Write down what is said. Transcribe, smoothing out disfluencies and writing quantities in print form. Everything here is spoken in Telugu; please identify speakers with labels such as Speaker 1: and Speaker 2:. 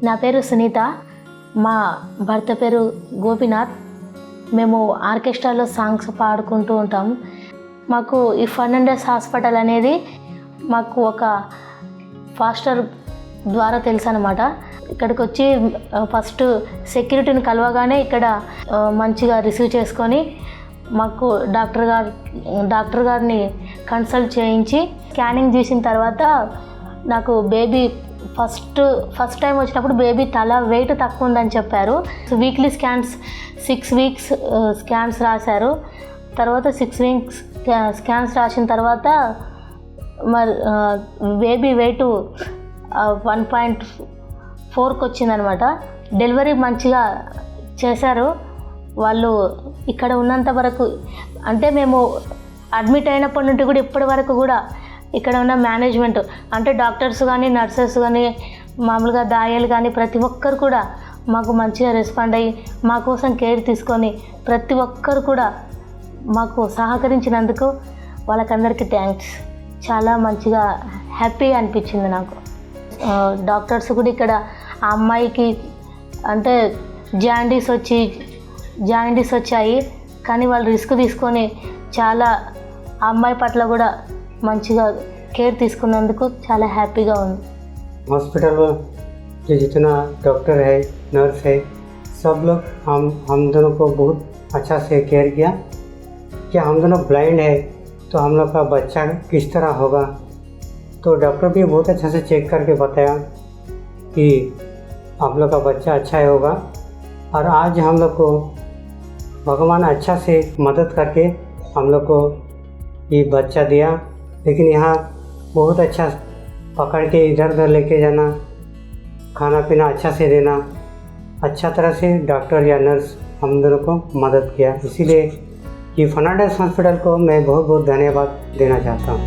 Speaker 1: నా పేరు సునీత, మా భర్త పేరు గోపినాథ్. మేము ఆర్కెస్ట్రాలో సాంగ్స్ పాడుకుంటూ ఉంటాము. మాకు ఈ ఫర్నాండెస్ హాస్పిటల్ అనేది మాకు ఒక ఫాస్టర్ ద్వారా తెలుసు అన్నమాట. ఇక్కడికి వచ్చి ఫస్ట్ సెక్యూరిటీని కలవగానే ఇక్కడ మంచిగా రిసీవ్ చేసుకొని మాకు డాక్టర్ గారిని కన్సల్ట్ చేయించి స్కానింగ్ చేసిన తర్వాత నాకు బేబీ ఫస్ట్ టైం వచ్చినప్పుడు బేబీ తల వెయిట్ తక్కువ ఉందని చెప్పారు. వీక్లీ 6 వీక్స్ స్కాన్స్ రాశారు. తర్వాత 6 వీక్స్ స్కాన్స్ రాసిన తర్వాత మరి బేబీ వెయిట్ 1.4కి వచ్చిందనమాట. డెలివరీ మంచిగా చేశారు వాళ్ళు. ఇక్కడ ఉన్నంత వరకు అంటే మేము అడ్మిట్ అయినప్పటి నుండి కూడా ఇప్పటి వరకు కూడా ఇక్కడ ఉన్న మేనేజ్మెంట్ అంటే డాక్టర్స్ కానీ నర్సెస్ కానీ మామూలుగా దాయాలు కానీ ప్రతి ఒక్కరు కూడా మాకు మంచిగా రెస్పాండ్ అయ్యి మా కోసం కేర్ తీసుకొని ప్రతి ఒక్కరు కూడా మాకు సహకరించినందుకు వాళ్ళకందరికీ థ్యాంక్స్. చాలా మంచిగా హ్యాపీ అనిపించింది నాకు. డాక్టర్స్ కూడా ఇక్కడ ఆ అమ్మాయికి అంటే జాండీస్ వచ్చాయి కానీ వాళ్ళు రిస్క్ తీసుకొని చాలా ఆ అమ్మాయి పట్ల కూడా మంచిగా కేర్ తీసుకున్నందుకు చాలా హ్యాపీగా ఉంది.
Speaker 2: हॉस्पिटल में जो जितना डॉक्टर है, नर्स है, सब लोग हम दोनों को बहुत अच्छा से केयर किया कि हम दोनों ब्लाइंड है तो हम लोग का बच्चा किस तरह होगा. तो डॉक्टर भी बहुत अच्छा से चेक करके बताया कि आप लोग का बच्चा अच्छा ही होगा. और आज हम लोग को भगवान अच्छा से मदद करके हम लोग को ये बच्चा दिया. लेकिन यहाँ बहुत अच्छा पकड़ के इधर उधर लेके जाना, खाना पीना अच्छा से देना, अच्छा तरह से डॉक्टर या नर्स हम दोनों को मदद किया. इसीलिए ये फर्नांडीस हॉस्पिटल को मैं बहुत बहुत धन्यवाद देना चाहता हूँ.